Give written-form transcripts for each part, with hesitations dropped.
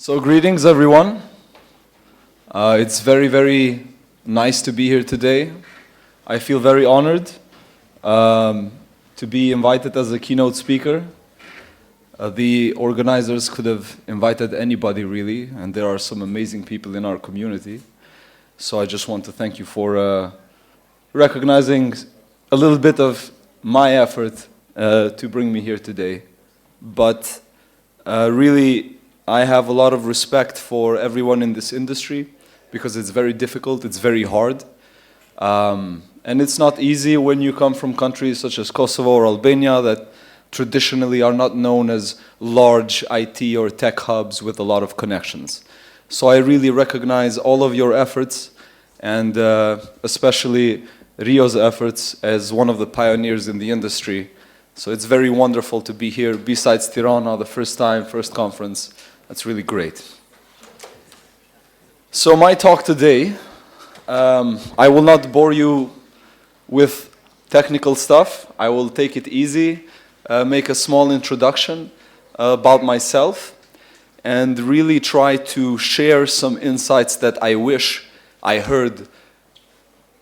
So greetings everyone. It's very nice to be here today. I feel very honored to be invited as a keynote speaker. The organizers could have invited anybody really, and there are some amazing people in our community. So I just want to thank you for recognizing a little bit of my effort to bring me here today. But really, I have a lot of respect for everyone in this industry because it's very difficult, it's very hard. And it's not easy when you come from countries such as Kosovo or Albania that traditionally are not known as large IT or tech hubs with a lot of connections. So I really recognize all of your efforts and especially Rio's efforts as one of the pioneers in the industry. So it's very wonderful to be here, BSides Tirana, the first time, first conference. That's really great. So my talk today, I will not bore you with technical stuff. I will take it easy, make a small introduction about myself, and really try to share some insights that I wish I heard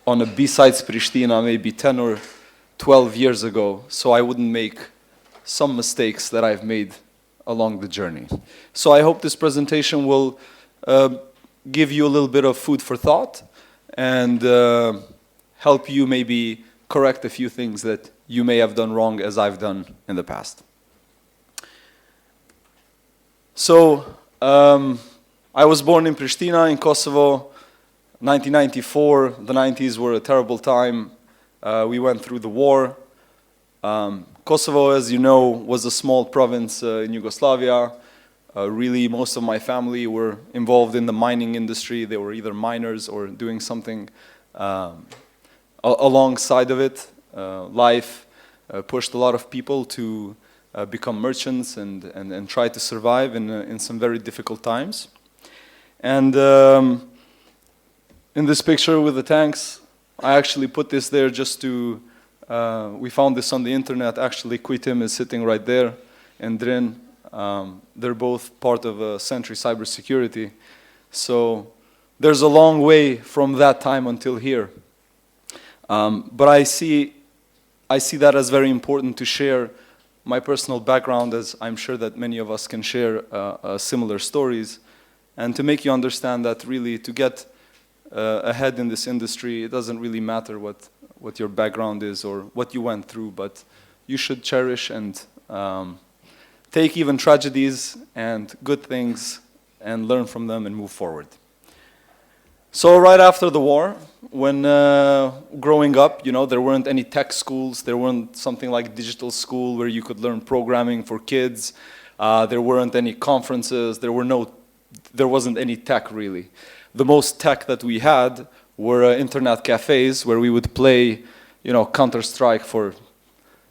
on a BSides Pristina maybe 10 or 12 years ago, so I wouldn't make some mistakes that I've made along the journey. So I hope this presentation will give you a little bit of food for thought and help you maybe correct a few things that you may have done wrong as I've done in the past. So I was born in Pristina in Kosovo, 1994. The 90s were a terrible time. We went through the war. Kosovo, as you know, was a small province in Yugoslavia. Really, most of my family were involved in the mining industry. They were either miners or doing something alongside of it. Life pushed a lot of people to become merchants and try to survive in some very difficult times. And in this picture with the tanks, I actually put this there just to, we found this on the internet. Actually, Quitim is sitting right there, and Drin. They're both part of Sentry Cybersecurity. So there's a long way from that time until here. But I see that as very important to share my personal background, as I'm sure that many of us can share similar stories, and to make you understand that really to get ahead in this industry, it doesn't really matter what your background is or what you went through, but you should cherish and take even tragedies and good things and learn from them and move forward. So right after the war, when growing up, you know, there weren't any tech schools, there weren't something like digital school where you could learn programming for kids, there weren't any conferences, there wasn't any tech really. The most tech that we had were internet cafes where we would play, you know, Counter-Strike for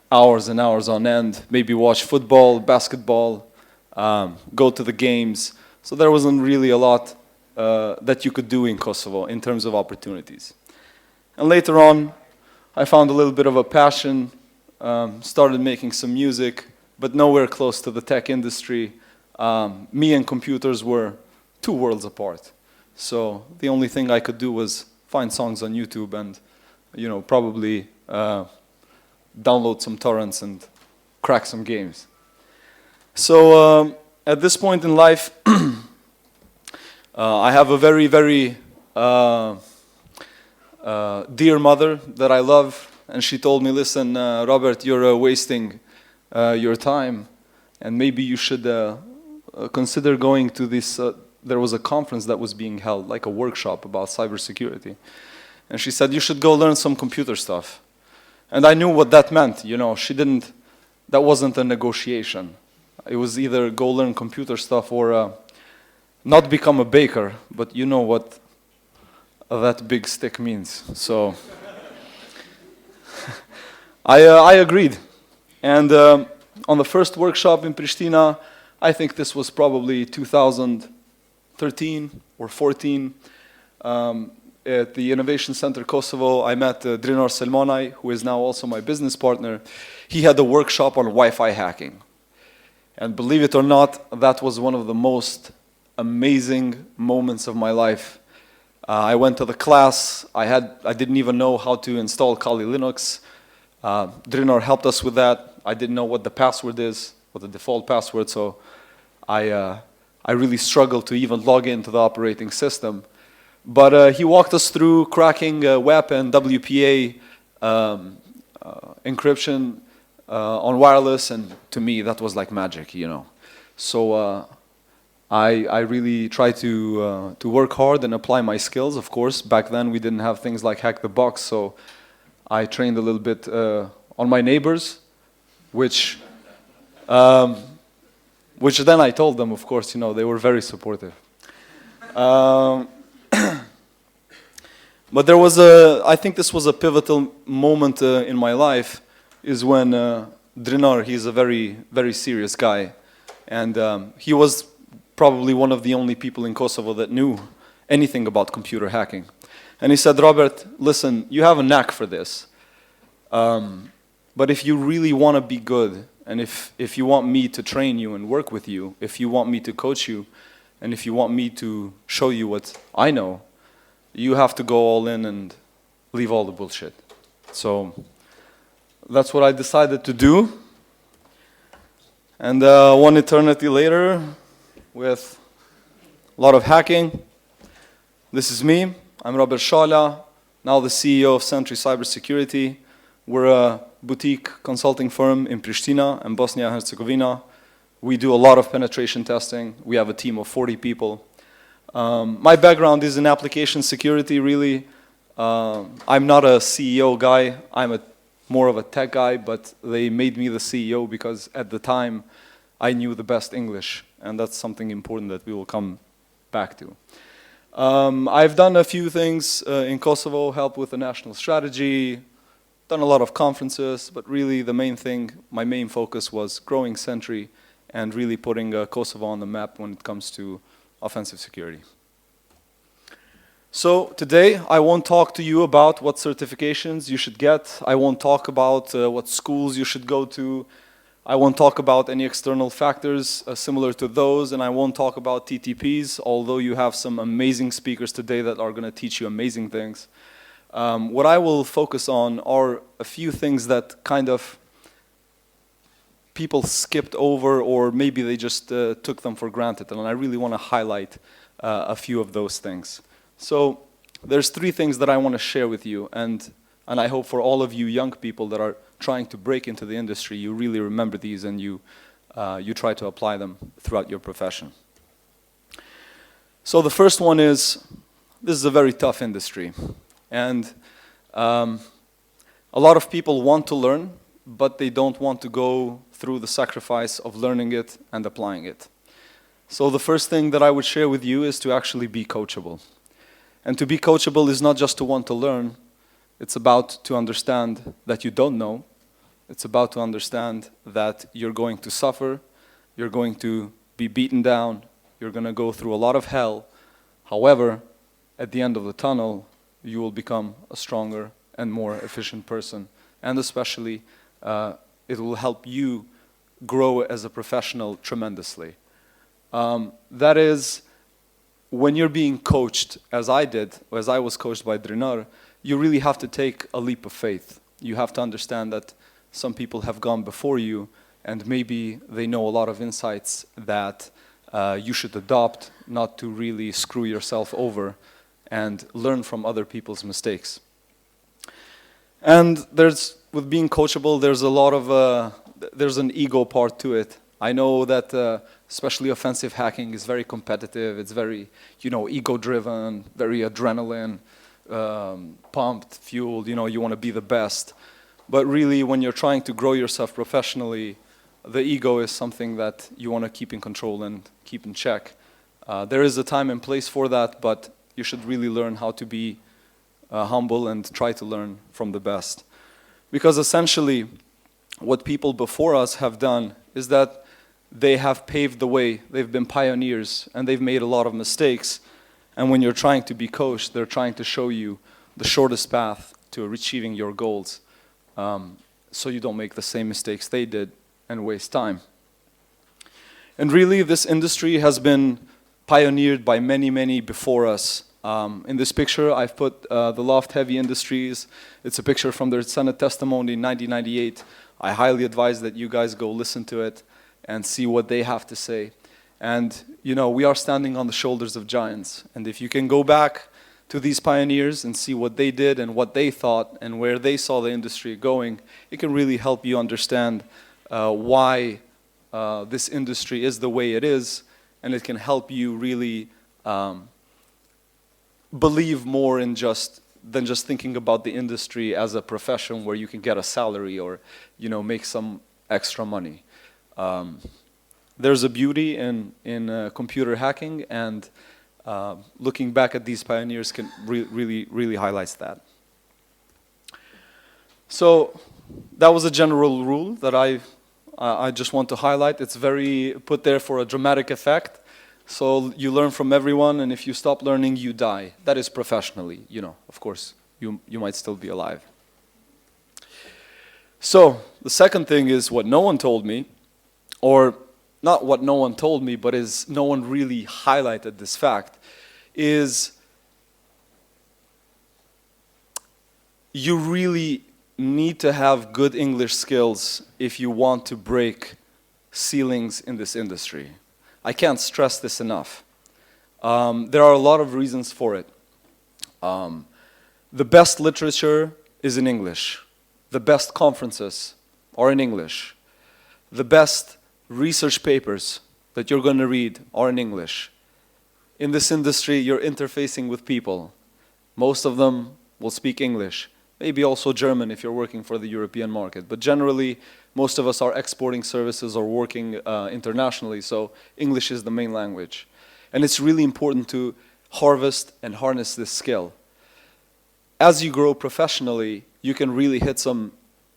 hours and hours on end, maybe watch football, basketball, go to the games. So there wasn't really a lot that you could do in Kosovo in terms of opportunities. And later on, I found a little bit of a passion, started making some music, but nowhere close to the tech industry. Me and computers were two worlds apart. So the only thing I could do was find songs on YouTube and, you know, probably download some torrents and crack some games. So at this point in life, I have a very dear mother that I love, and she told me, listen, Robert, you're wasting your time, and maybe you should consider going to this. There was a conference that was being held, like a workshop about cybersecurity. And she said, you should go learn some computer stuff. And I knew what that meant, you know, that wasn't a negotiation. It was either go learn computer stuff or not become a baker, but you know what that big stick means. So I agreed. And on the first workshop in Pristina, I think this was probably 2013 or 14, at the Innovation Center Kosovo, I met Drinor Selmonaj, who is now also my business partner. He had a workshop on Wi-Fi hacking. And believe it or not, that was one of the most amazing moments of my life. I went to the class. I didn't even know how to install Kali Linux. Drinar helped us with that. I didn't know what the password is, what the default password, so I really struggled to even log into the operating system. But he walked us through cracking WEP and WPA encryption on wireless, and to me that was like magic, you know. So I really tried to work hard and apply my skills. Of course, back then we didn't have things like Hack the Box, so I trained a little bit on my neighbors, which then I told them, of course, you know, they were very supportive. But there was I think this was a pivotal moment in my life, is when Drinar, he's a very, very serious guy. And he was probably one of the only people in Kosovo that knew anything about computer hacking. And he said, Robert, listen, you have a knack for this. But if you really want to be good, and if you want me to train you and work with you, if you want me to coach you, and if you want me to show you what I know, you have to go all in and leave all the bullshit. So that's what I decided to do. And one eternity later, with a lot of hacking, this is me. I'm Robert Shala, now the CEO of Sentry Cybersecurity. We're a boutique consulting firm in Pristina and Bosnia and Herzegovina. We do a lot of penetration testing. We have a team of 40 people. My background is in application security, really. I'm not a CEO guy. I'm more of a tech guy, but they made me the CEO because at the time I knew the best English, and that's something important that we will come back to. I've done a few things in Kosovo, helped with the national strategy, done a lot of conferences, but really the main thing, my main focus was growing Sentry and really putting Kosovo on the map when it comes to offensive security. So today I won't talk to you about what certifications you should get. I won't talk about what schools you should go to. I won't talk about any external factors similar to those, and I won't talk about TTPs, although you have some amazing speakers today that are going to teach you amazing things. What I will focus on are a few things that kind of people skipped over, or maybe they just took them for granted, and I really want to highlight a few of those things. So there's three things that I want to share with you, and I hope for all of you young people that are trying to break into the industry, you really remember these and you try to apply them throughout your profession. So the first one is, this is a very tough industry, and a lot of people want to learn, but they don't want to go through the sacrifice of learning it and applying it. So the first thing that I would share with you is to actually be coachable. And to be coachable is not just to want to learn, it's about to understand that you don't know. It's about to understand that you're going to suffer, you're going to be beaten down, you're going to go through a lot of hell. However, at the end of the tunnel, you will become a stronger and more efficient person. And especially, it will help you grow as a professional tremendously. That is, when you're being coached, as I did, as I was coached by Drinar, you really have to take a leap of faith. You have to understand that some people have gone before you, and maybe they know a lot of insights that you should adopt, not to really screw yourself over, and learn from other people's mistakes. And with being coachable, there's a lot of, there's an ego part to it. I know that especially offensive hacking is very competitive. It's very, ego-driven, very adrenaline, pumped, fueled. You want to be the best. But really, when you're trying to grow yourself professionally, the ego is something that you want to keep in control and keep in check. There is a time and place for that, but you should really learn how to be humble and try to learn from the best. Because essentially, what people before us have done is that they have paved the way, they've been pioneers, and they've made a lot of mistakes. And when you're trying to be coached, they're trying to show you the shortest path to achieving your goals, so you don't make the same mistakes they did and waste time. And really, this industry has been pioneered by many, many before us. In this picture, I've put the Loft Heavy Industries. It's a picture from their Senate testimony in 1998. I highly advise that you guys go listen to it and see what they have to say. And, you know, we are standing on the shoulders of giants. And if you can go back to these pioneers and see what they did and what they thought and where they saw the industry going, it can really help you understand why this industry is the way it is, and it can help you really believe more in than just thinking about the industry as a profession where you can get a salary or, you know, make some extra money. There's a beauty in computer hacking, and looking back at these pioneers can really highlights that. So that was a general rule that I just want to highlight. It's very put there for a dramatic effect. So you learn from everyone, and if you stop learning, you die. That is professionally, you know, of course, you might still be alive. So the second thing is what no one told me, or not what no one told me, but is no one really highlighted this fact, is you really need to have good English skills if you want to break ceilings in this industry. I can't stress this enough. There are a lot of reasons for it. The best literature is in English. The best conferences are in English. The best research papers that you're going to read are in English. In this industry, you're interfacing with people. Most of them will speak English. Maybe also German if you're working for the European market. But generally, most of us are exporting services or working internationally, so English is the main language. And it's really important to harvest and harness this skill. As you grow professionally, you can really hit some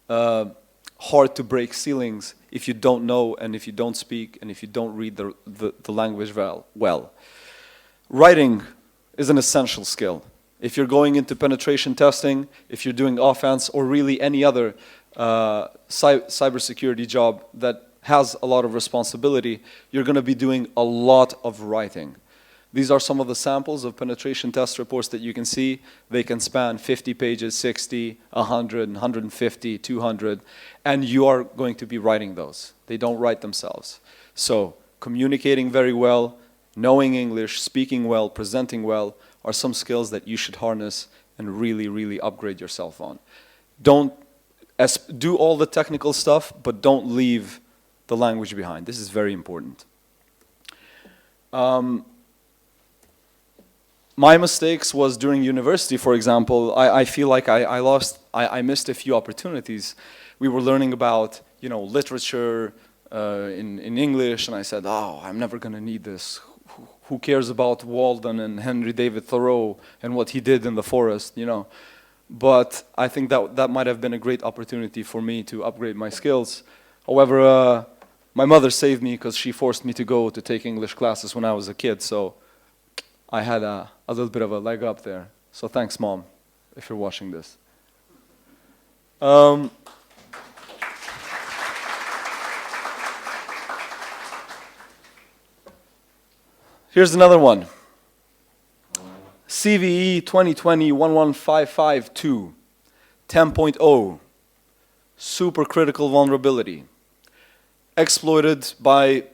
hard to break ceilings if you don't know and if you don't speak and if you don't read the language well. Writing is an essential skill. If you're going into penetration testing, if you're doing offense or really any other cybersecurity job that has a lot of responsibility, you're going to be doing a lot of writing. These are some of the samples of penetration test reports that you can see. They can span 50 pages, 60, 100, 150, 200, and you are going to be writing those. They don't write themselves. So communicating very well, knowing English, speaking well, presenting well are some skills that you should harness and really upgrade yourself on. Do all the technical stuff, but don't leave the language behind. This is very important. My mistakes was during university, for example. I feel like I missed a few opportunities. We were learning about, you know, literature in English, and I said, oh, I'm never going to need this. Who cares about Walden and Henry David Thoreau and what he did in the forest, you know? But I think that might have been a great opportunity for me to upgrade my skills. However, my mother saved me because she forced me to go to take English classes when I was a kid, so I had a little bit of a leg up there. So thanks, Mom, if you're watching this. Here's another one. CVE 2020-11552, 10.0, supercritical vulnerability, exploited by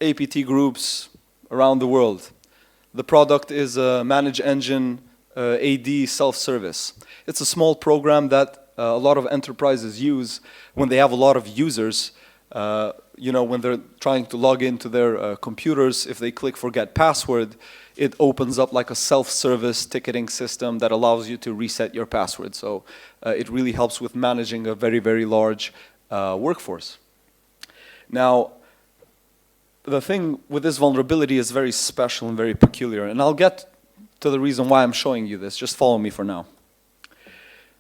APT groups around the world. The product is a Manage Engine AD self-service. It's a small program that a lot of enterprises use when they have a lot of users. You know, when they're trying to log into their computers, if they click forget password, it opens up like a self-service ticketing system that allows you to reset your password. So it really helps with managing a very large workforce. Now, the thing with this vulnerability is very special and very peculiar, and I'll get to the reason why I'm showing you this. Just follow me for now.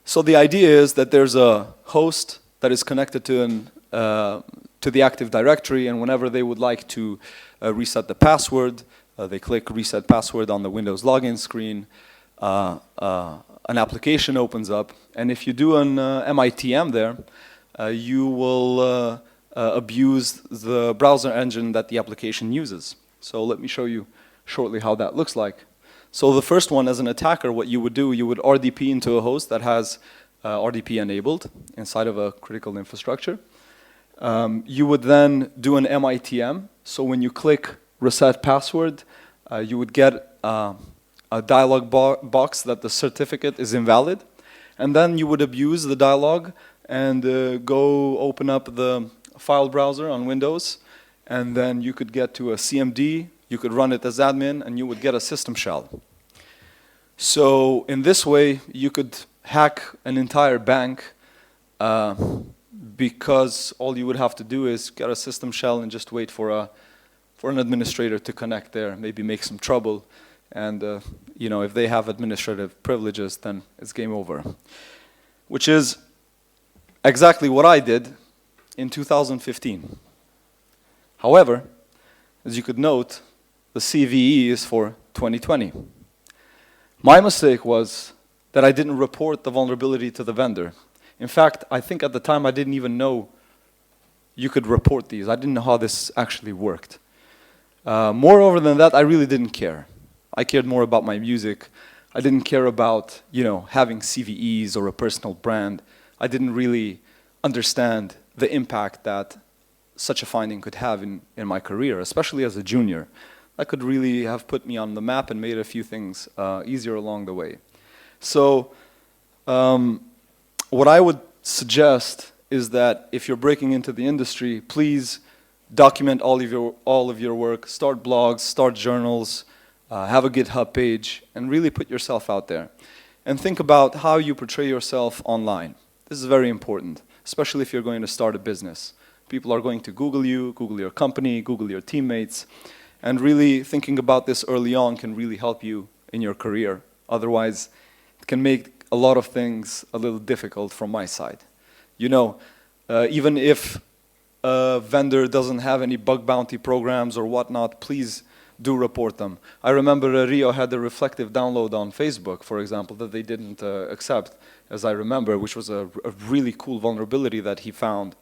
So the idea is that there's a host that is connected to the Active Directory, and whenever they would like to reset the password, they click Reset Password on the Windows login screen. An application opens up, and if you do an MITM there, you will abuse the browser engine that the application uses. So let me show you shortly how that looks like. So the first one, as an attacker, what you would do, you would RDP into a host that has RDP enabled inside of a critical infrastructure. You would then do an MITM. So when you click reset password, you would get a dialog box that the certificate is invalid. And then you would abuse the dialog and go open up the file browser on Windows. And then you could get to a CMD. You could run it as admin, and you would get a system shell. So in this way, you could hack an entire bank because all you would have to do is get a system shell and just wait for an administrator to connect there, maybe make some trouble. And you know, if they have administrative privileges, then it's game over. Which is exactly what I did in 2015. However, as you could note, the CVE is for 2020. My mistake was that I didn't report the vulnerability to the vendor. In fact, I think at the time I didn't even know you could report these. I didn't know how this actually worked. Moreover than that, I really didn't care. I cared more about my music. I didn't care about, you know, having CVEs or a personal brand. I didn't really understand the impact that such a finding could have in my career, especially as a junior. That could really have put me on the map and made a few things easier along the way. So what I would suggest is that if you're breaking into the industry, please document all of your work, start blogs, start journals, have a GitHub page, and really put yourself out there. And think about how you portray yourself online. This is very important, especially if you're going to start a business. People are going to Google you, Google your company, Google your teammates. And really thinking about this early on can really help you in your career. Otherwise, it can make a lot of things a little difficult from my side. You know, even if a vendor doesn't have any bug bounty programs or whatnot, please do report them. I remember Rio had a reflective download on Facebook, for example, that they didn't accept, as I remember, which was a really cool vulnerability that he found.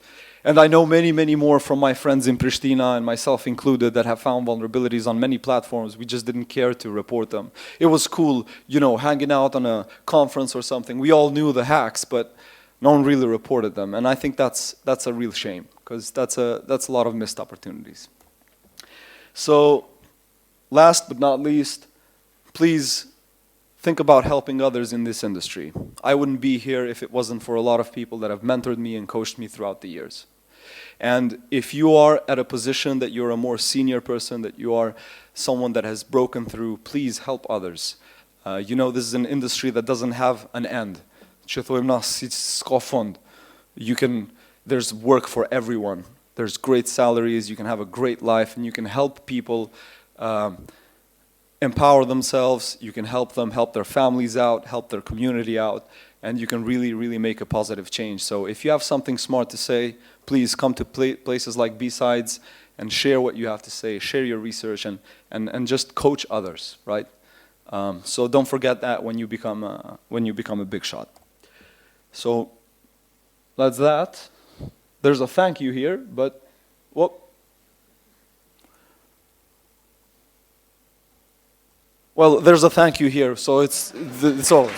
And I know many, many more from my friends in Pristina, and myself included, that have found vulnerabilities on many platforms. We just didn't care to report them. It was cool, you know, hanging out on a conference or something. We all knew the hacks, but no one really reported them. And I think that's a real shame, because that's a lot of missed opportunities. So, last but not least, please think about helping others in this industry. I wouldn't be here if it wasn't for a lot of people that have mentored me and coached me throughout the years. And if you are at a position that you're a more senior person, that you are someone that has broken through, please help others. You know, this is an industry that doesn't have an end. There's work for everyone. There's great salaries, you can have a great life, and you can help people empower themselves, you can help them help their families out, help their community out, and you can really, really make a positive change. So if you have something smart to say, please come to places like BSides and share what you have to say, share your research, and just coach others, right? So don't forget that when you become a big shot. So that's that. There's a thank you here, but whoop. Well, there's a thank you here, so it's over.